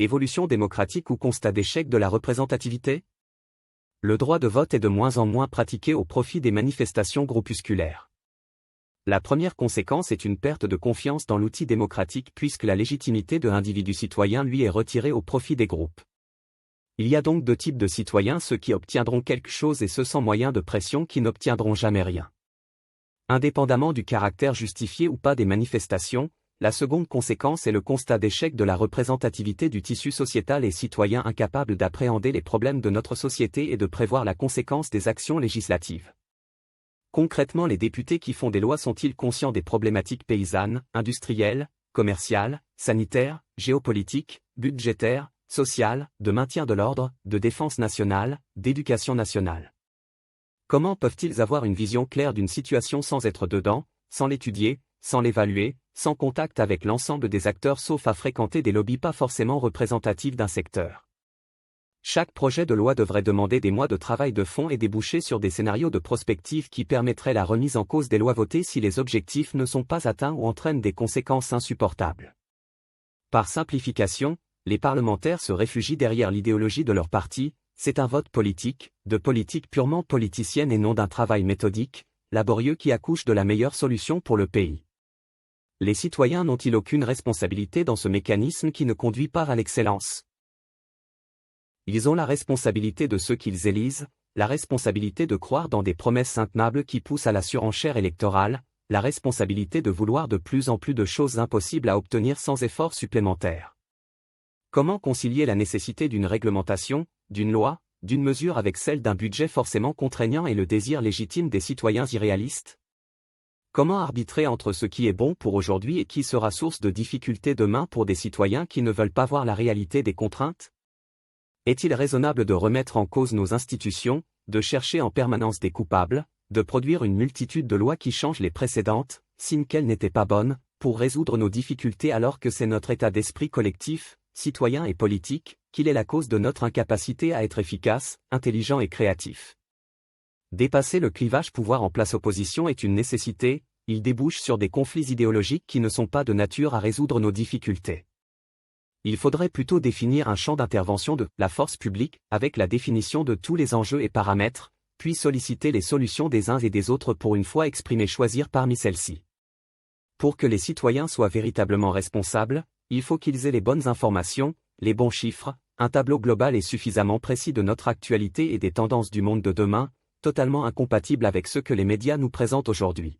Évolution démocratique ou constat d'échec de la représentativité? Le droit de vote est de moins en moins pratiqué au profit des manifestations groupusculaires. La première conséquence est une perte de confiance dans l'outil démocratique puisque la légitimité de l'individu citoyen lui est retirée au profit des groupes. Il y a donc deux types de citoyens, ceux qui obtiendront quelque chose et ceux sans moyen de pression qui n'obtiendront jamais rien. Indépendamment du caractère justifié ou pas des manifestations, la seconde conséquence est le constat d'échec de la représentativité du tissu sociétal et citoyen incapable d'appréhender les problèmes de notre société et de prévoir la conséquence des actions législatives. Concrètement, les députés qui font des lois sont-ils conscients des problématiques paysannes, industrielles, commerciales, sanitaires, géopolitiques, budgétaires, sociales, de maintien de l'ordre, de défense nationale, d'éducation nationale? Comment peuvent-ils avoir une vision claire d'une situation sans être dedans, sans l'étudier, sans l'évaluer, sans contact avec l'ensemble des acteurs sauf à fréquenter des lobbies pas forcément représentatifs d'un secteur? Chaque projet de loi devrait demander des mois de travail de fond et déboucher sur des scénarios de prospective qui permettraient la remise en cause des lois votées si les objectifs ne sont pas atteints ou entraînent des conséquences insupportables. Par simplification, les parlementaires se réfugient derrière l'idéologie de leur parti, c'est un vote politique, de politique purement politicienne et non d'un travail méthodique, laborieux qui accouche de la meilleure solution pour le pays. Les citoyens n'ont-ils aucune responsabilité dans ce mécanisme qui ne conduit pas à l'excellence? Ils ont la responsabilité de ceux qu'ils élisent, la responsabilité de croire dans des promesses intenables qui poussent à la surenchère électorale, la responsabilité de vouloir de plus en plus de choses impossibles à obtenir sans effort supplémentaire. Comment concilier la nécessité d'une réglementation, d'une loi, d'une mesure avec celle d'un budget forcément contraignant et le désir légitime des citoyens irréalistes? Comment arbitrer entre ce qui est bon pour aujourd'hui et qui sera source de difficultés demain pour des citoyens qui ne veulent pas voir la réalité des contraintes? Est-il raisonnable de remettre en cause nos institutions, de chercher en permanence des coupables, de produire une multitude de lois qui changent les précédentes, signe qu'elles n'étaient pas bonnes, pour résoudre nos difficultés alors que c'est notre état d'esprit collectif, citoyen et politique, qu'il est la cause de notre incapacité à être efficace, intelligent et créatif? Dépasser le clivage pouvoir en place opposition est une nécessité, il débouche sur des conflits idéologiques qui ne sont pas de nature à résoudre nos difficultés. Il faudrait plutôt définir un champ d'intervention de la force publique, avec la définition de tous les enjeux et paramètres, puis solliciter les solutions des uns et des autres pour une fois exprimées, choisir parmi celles-ci. Pour que les citoyens soient véritablement responsables, il faut qu'ils aient les bonnes informations, les bons chiffres, un tableau global et suffisamment précis de notre actualité et des tendances du monde de demain, totalement incompatibles avec ce que les médias nous présentent aujourd'hui.